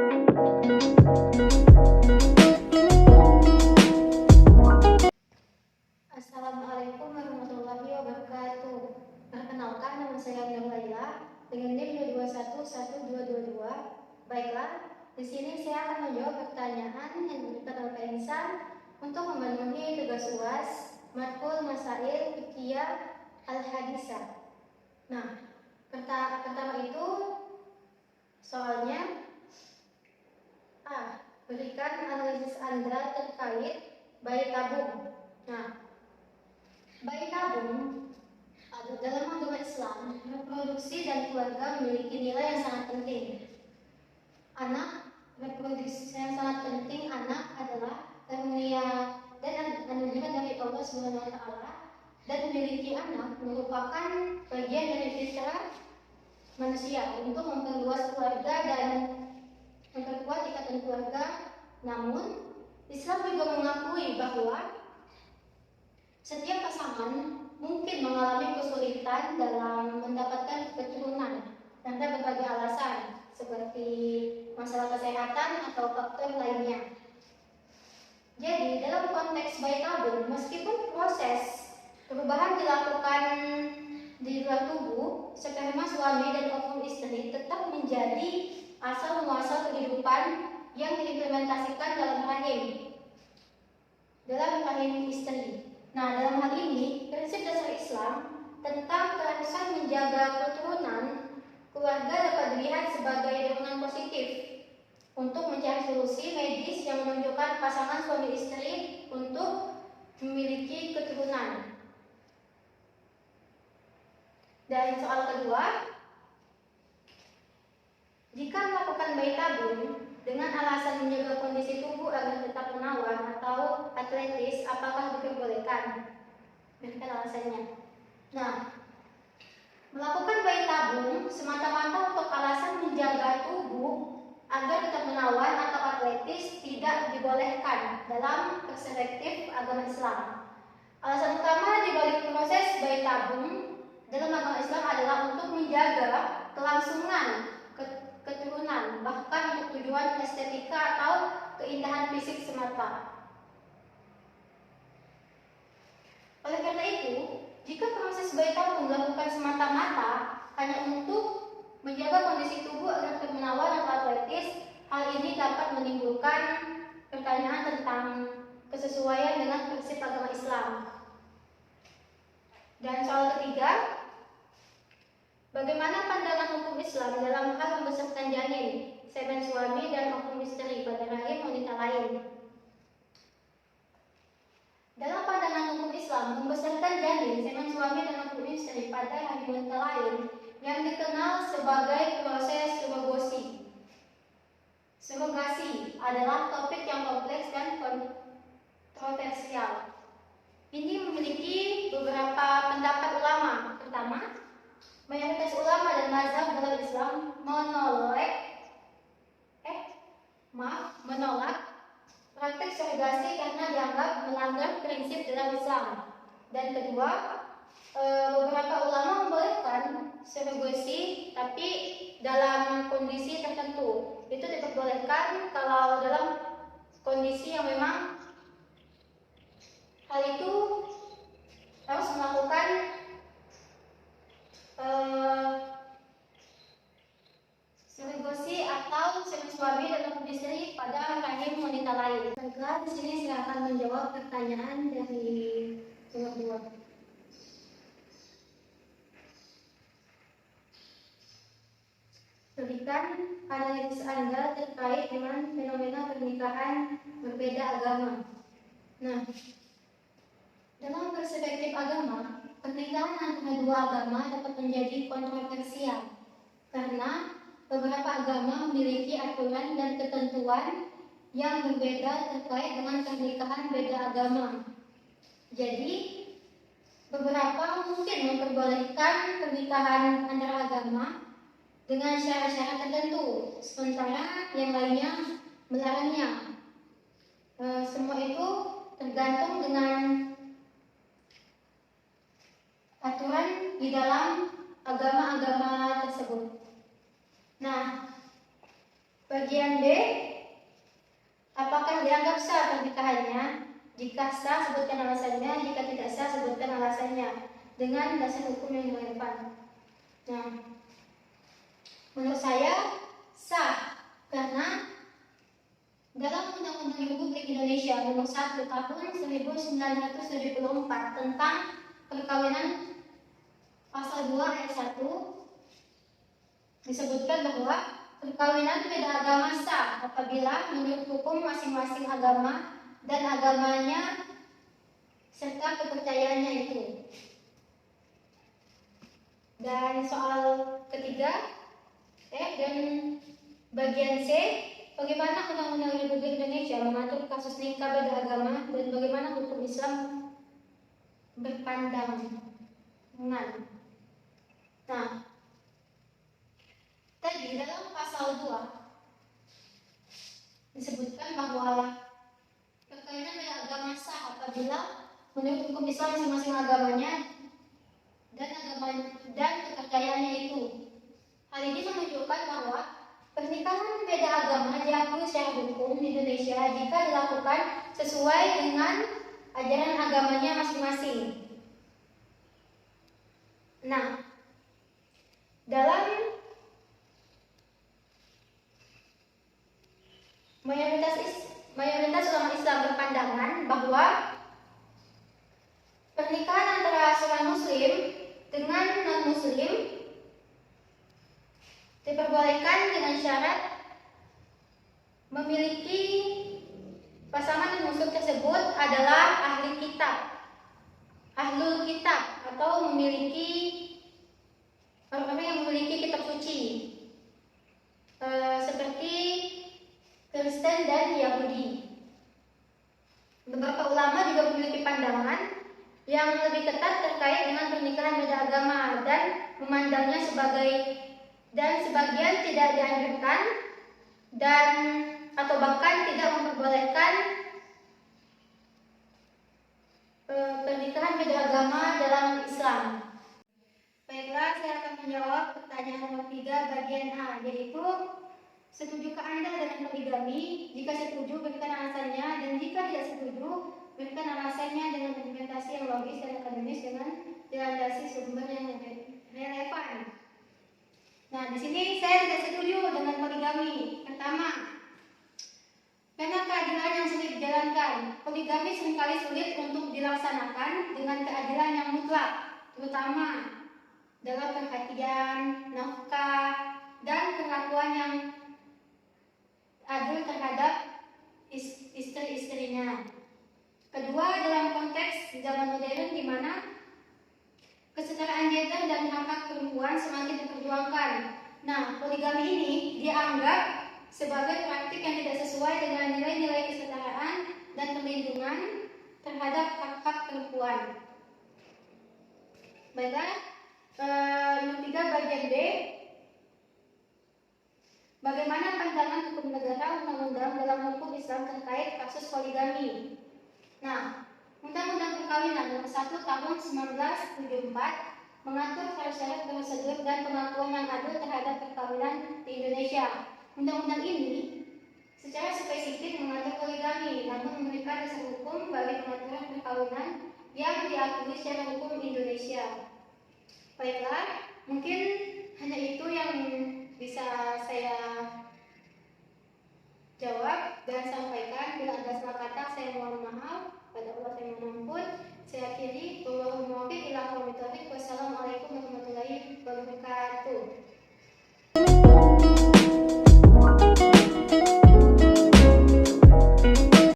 Assalamualaikum warahmatullahi wabarakatuh. Perkenalkan, nama saya Laila dengan NIM 2211222. Baiklah, di sini saya akan menjawab pertanyaan yang diberikan oleh Pak Insan untuk memenuhi tugas UAS Matkul Masail Fiqhiyah Al-Hadisah. Nah, pertama itu soalnya A. Berikan analisis Anda terkait bayi tabung. Nah, bayi tabung dalam agama Islam, reproduksi dan keluarga memiliki nilai yang sangat penting. Reproduksi yang sangat penting anak adalah karunia dan anugerah dari Allah Subhanahu wa taala, dan memiliki anak merupakan bagian dari fitrah manusia untuk memperluas keluarga dan memperkuat ikatan keluarga. Namun, Islam juga mengakui bahwa setiap pasangan mungkin mengalami kesulitan dalam mendapatkan keturunan karena berbagai alasan seperti masalah kesehatan atau faktor lainnya. Jadi, dalam konteks bayi tabung, meskipun proses perubahan dilakukan di luar tubuh, sperma suami dan ovum istri tetap menjadi asal muasal kehidupan yang diimplementasikan dalam rahim istri. Nah, dalam hal ini, prinsip dasar Islam tentang keharusan menjaga keturunan keluarga dapat dilihat sebagai dorongan positif untuk mencari solusi medis yang menunjukkan pasangan suami istri untuk memiliki keturunan. Dan soal kedua, jika melakukan bayi tabung dengan alasan menjaga kondisi tubuh agar tetap menawan atau atletis, apakah diperbolehkan? Berikan alasannya. Nah, melakukan bayi tabung semata-mata untuk alasan menjaga tubuh agar tetap menawan atau atletis tidak dibolehkan dalam perspektif agama Islam. Alasan utama dibalik proses bayi tabung dalam agama Islam adalah untuk menjaga kelangsungan keturunan, bahkan untuk tujuan estetika atau keindahan fisik semata. Oleh karena itu, jika proses bayi tabung dilakukan semata-mata hanya untuk menjaga kondisi tubuh agar tetap menawan atau atletis, hal ini dapat menimbulkan pertanyaan tentang kesesuaian dengan prinsip agama Islam. Dan soal ketiga, bagaimana pandangan hukum Islam dalam hal membesarkan janin, semen suami dan ovum istri pada rahim wanita lain? Dalam pandangan hukum Islam, membesarkan janin, semen suami dan ovum istri pada rahim wanita lain yang dikenal sebagai proses surogasi adalah topik yang kompleks dan kontroversial. Ini memiliki beberapa pendapat ulama. Pertama, mayoritas ulama dan mazhab dalam Islam menolak praktek surogasi karena dianggap melanggar prinsip dalam Islam. Dan kedua, beberapa ulama membolehkan surogasi tapi dalam kondisi tertentu. Itu diperbolehkan kalau dalam kondisi yang memang hal itu harus melakukan surogasi atau semen suami dan ovum istri pada rahim wanita lain. Baiklah, di sini saya akan menjawab pertanyaan dari nomor 2. Berikan analisis Anda terkait dengan fenomena pernikahan berbeda agama. Nah, dalam perspektif agama, pernikahan antara dua agama dapat menjadi kontroversial karena beberapa agama memiliki aturan dan ketentuan yang berbeda terkait dengan pernikahan beda agama. Jadi, beberapa mungkin memperbolehkan pernikahan antara agama dengan syarat-syarat tertentu, sementara yang lainnya melarangnya. Semua itu tergantung dengan aturan di dalam agama-agama tersebut. Nah, Bagian B, apakah dianggap sah pernikahannya? Jika sah, sebutkan alasannya. Jika tidak sah, sebutkan alasannya dengan dasar hukum yang relevan. Nah, menurut saya sah karena dalam Undang-Undang Republik Indonesia Nomor 1 Tahun 1974 tentang perkawinan pasal 2 ayat 1 disebutkan bahwa perkawinan beda agama sah apabila menurut hukum masing-masing agama dan agamanya serta kepercayaannya itu. Dan soal ketiga, dan bagian C, bagaimana Undang-Undang Republik Indonesia mengatur kasus nikah beda agama dan bagaimana hukum Islam berpandangan. Nah, tadi dalam pasal 2 disebutkan bahwa perkawinan beda agama sah apabila menurut hukum Islam masing-masing agamanya dan kepercayaannya itu. Hal ini menunjukkan bahwa pernikahan beda agama diakui secara hukum di Indonesia jika dilakukan sesuai dengan ajaran agamanya masing-masing. Nah, dalam mayoritas ulama Islam berpandangan bahwa pernikahan antara seorang muslim dengan non-muslim diperbolehkan dengan syarat memiliki pasangan non-muslim tersebut adalah ahlul kitab atau memiliki orang yang memiliki kitab suci seperti Kristen dan Yahudi. Beberapa ulama juga memiliki pandangan yang lebih ketat terkait dengan pernikahan beda agama dan memandangnya sebagian tidak dianjurkan atau bahkan tidak memperbolehkan pernikahan beda agama dalam Islam. Baiklah, saya akan menjawab pertanyaan nomor 3 bagian A, yaitu setujukah Anda dengan poligami? Jika setuju, berikan alasannya, dan jika tidak setuju, berikan alasannya dengan argumentasi yang logis dan akademis dengan dilandasi sumber yang relevan. Nah, di sini saya tidak setuju dengan poligami. Pertama, karena keadilan yang sulit dijalankan. Poligami seringkali sulit untuk dilaksanakan dengan keadilan yang mutlak, terutama dalam perhatian, nafkah, dan perlakuan yang adil terhadap istri-istrinya. Kedua, dalam konteks zaman modern di mana kesetaraan gender dan hak-hak perempuan semakin diperjuangkan. Nah, poligami ini dianggap sebagai praktik yang tidak sesuai dengan nilai-nilai kesetaraan dan perlindungan terhadap hak-hak perempuan. Baiklah, nomor 3 bagian B. Bagaimana pandangan hukum negara undang-undang dalam hukum Islam terkait kasus poligami? Nah, Undang-Undang Perkawinan Nomor 1 Tahun 1974 mengatur syarat-syarat prosedur dan pengakuan yang adil terhadap perkawinan di Indonesia. Undang-undang ini secara spesifik mengatur poligami, namun memberikan dasar hukum bagi pengaturan perkawinan yang diakui secara hukum Indonesia. Baiklah, mungkin hanya itu yang bisa saya jawab dan sampaikan. Bila ada salah kata, saya mohon maaf. Pada Allah saya mohon ampun. Saya akhiri. Wassalamualaikum warahmatullahi wabarakatuh.